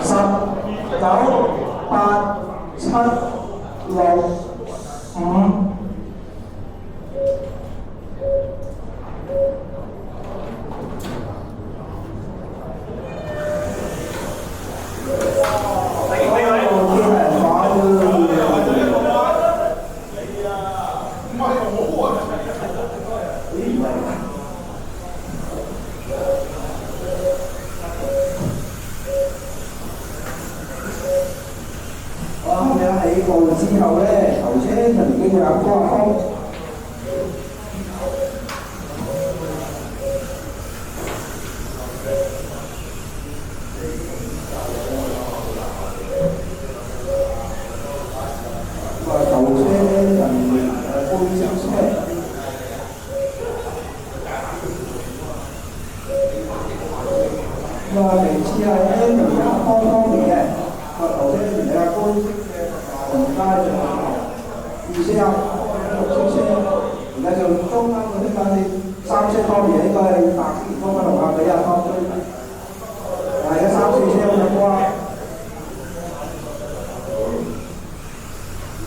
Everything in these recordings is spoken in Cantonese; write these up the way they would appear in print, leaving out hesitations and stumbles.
十九八七六五。起步之後咧，頭車就已經有高峰。頭車咧就灰色車。其次係咧就有方面嘅，頭車前係灰色嘅。紅街就二車六色車，而家就中間嗰啲架三車方面應該係白色方跟紅黑比較多啲，但係而家三四車好多啊！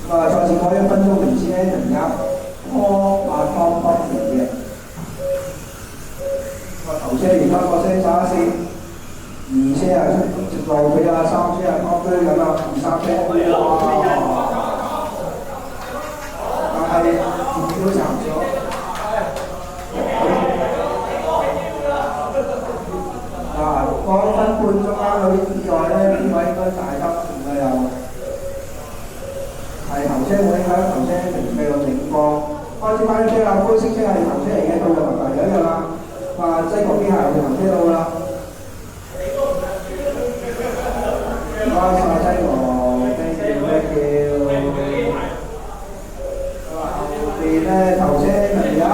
賽事過1分鐘領先咧，突然間拖方面嘅頭車而家個車揸線，二車啊直路俾啊，三車啊拖追咁啊，二三車但係自己都慘咗。講分半鐘啱嗰啲意外咧，呢位應該大急轉啦又。係頭車會影響頭車停飛嘅情況。開始翻車啦，灰色車係頭車嚟嘅，到入埋嚟咗啦。西國機械係頭車到啦。唔該曬西國，thank you。後邊咧頭車嚟啊，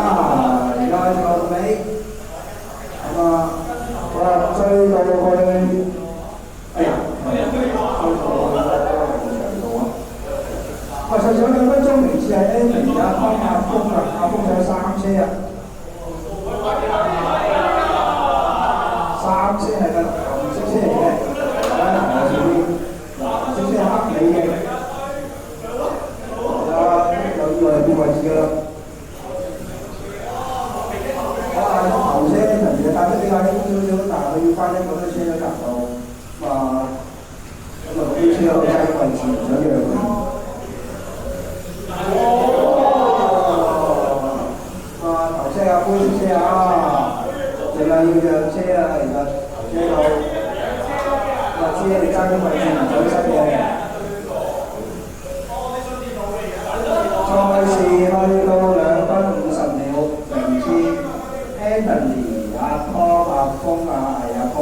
而家到尾，追到去，哎呀，上2分鐘名次係 Anthony 而家幫阿峰啊，阿峰上3車啊，3車係個紅色車嚟嘅，紅色車係黑尾嘅，有意外係邊位置㗎啦？頭車人哋帶得比較輕少少，但係佢要翻一個車都達到，咁啊啲車有低位置唔想讓佢。頭車啊，灰色車啊，淨係要讓車啊，其實頭車度，知你爭啲位置唔想失嘅。賽事去到2分50秒，名次 Anthony、阿湯、阿峰、阿毅、阿哥。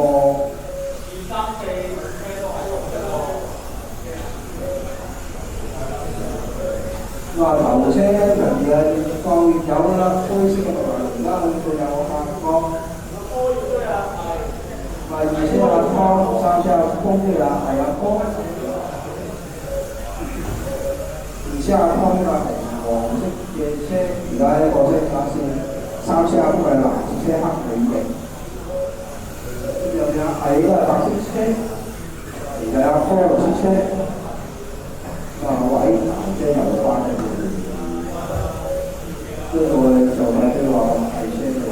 頭車人嘅放熱油啦，灰色嘅而家仲有阿哥。二車阿湯，三車阿峰嘅係阿哥。二車阿湯嘅係黃色嘅車，而家一個車卡線。三車阿峰係藍色車黑尾嘅。入邊阿毅都係白色車，而家阿哥綠色車。位即係油翻嘅，呢個就係即係話係車嚟㗎。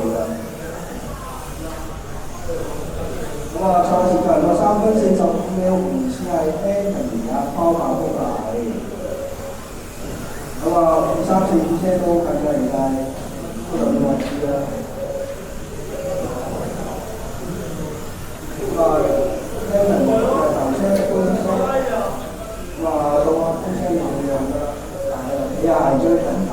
賽事就係3分45秒，名次係 Anthony 阿湯阿峰係。2、3、4、5車都近㗎，而家都有啲位置啦。Anthony 嘅頭車灰色車。到阿風車要讓㗎啦，但係又係追緊打。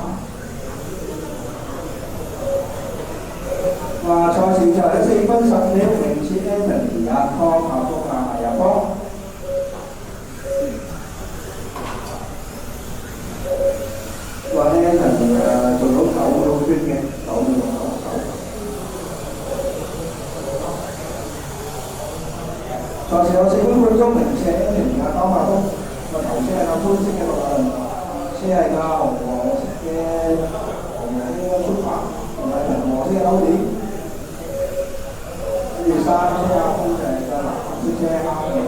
賽事就喺4分10秒，名次 Anthony 阿湯阿峰阿毅阿峰。Anthony 做到9秒端嘅，9秒99。賽事有4分半鐘，名次 Anthony 阿湯阿峰。頭車係個灰色嘅車係個紅黃色嘅出發，同埋紅黃色嘅勾點。跟住三車阿峰就係個藍色車蝦嘅。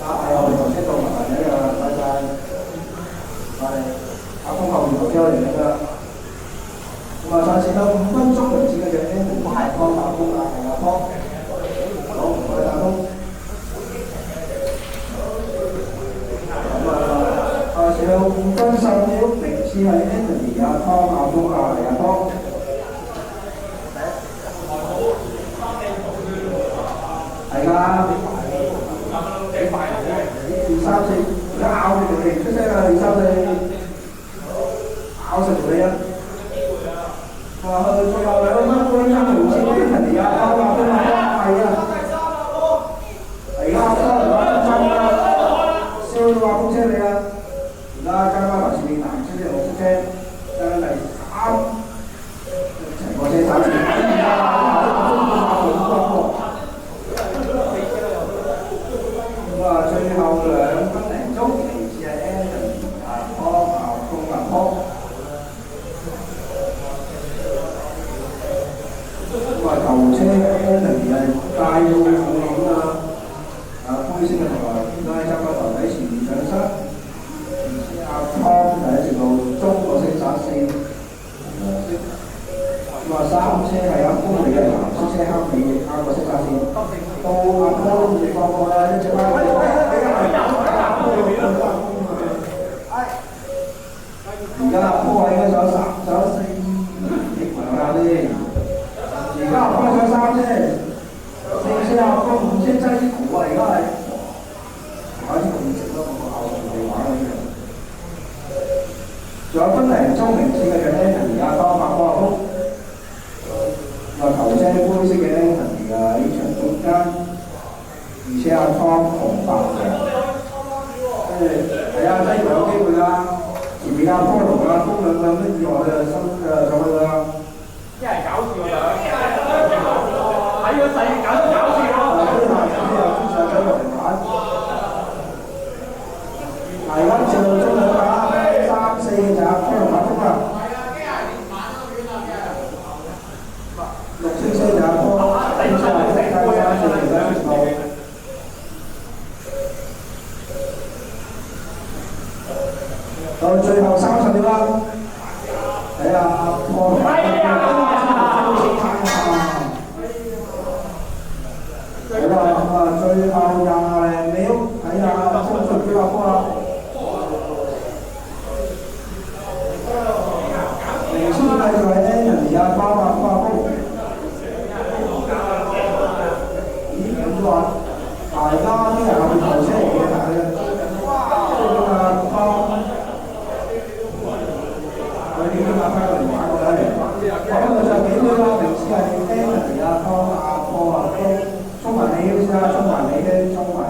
係我哋頭先到埋呢個拜拜，阿峰後面頭車嚟㗎。咁啊，賽前到5分鐘為止嘅嘅 N 五排幫打風啊，係阿峰，好唔該打風。仲有5分10秒，名次係 Anthony 阿湯阿峰啊，係阿湯。係㗎，2、3、4，而家咬住條脷出聲啊！2、3、4，咬實條脷啊！去最後2分半鐘名次 Anthony 阿湯阿峰啊，係啊！而家阿湯2分鐘啊，燒到阿峰車你啊！而家加翻頭前面藍色嘅綠色車，加緊第3，成個車走住，而家咁啊，最後2分零鐘，其次係 Anthony 阿湯阿峰阿湯。咁啊，頭車 Anthony 係帶到負險啊，灰色嘅同埋應該揸個頭喺前面上身。阿湯第一條路中個色煞4黃色，咁啊3車係阿峰嚟嘅藍色車黑尾啱個色煞線，到阿湯你放過啦，一隻貓嚟，而家阿坡喺嗰手4，你聞下先，而家阿坡上3車，4車阿峰5車擠股啊，而家係玩啲咁直咯，我咬住你玩嗰啲人。仲有分零鐘名次嘅 Anthony 阿湯阿峰阿峰，頭車灰色嘅 Anthony 啊，呢場中間，2車阿湯紅白嘅，跟住係啊，真係有機會啦！前面阿坡同阿峰兩個都意外嘅上去啦。一係搞笑㗎，睇個勢搞笑喎！呢下先又出上咗落嚟玩，係跟住中兩架。3、4嘅就阿坡同阿峰啦，綠色車就阿坡，5車係3、4嘅兩條路。到最後30秒啦，睇下阿坡同阿峰好啦，咁啊，最後20零秒，睇下衝出俾阿坡啦。名次繼續係 Anthony 阿湯阿峰。咦？咁話大家啲人後面頭車嚟嘅，但係阿湯，佢點解翻嚟玩過嚟？咁啊就幾秒啦，名次係 Anthony 阿湯阿峰，衝埋你先啦，衝埋你先，衝埋。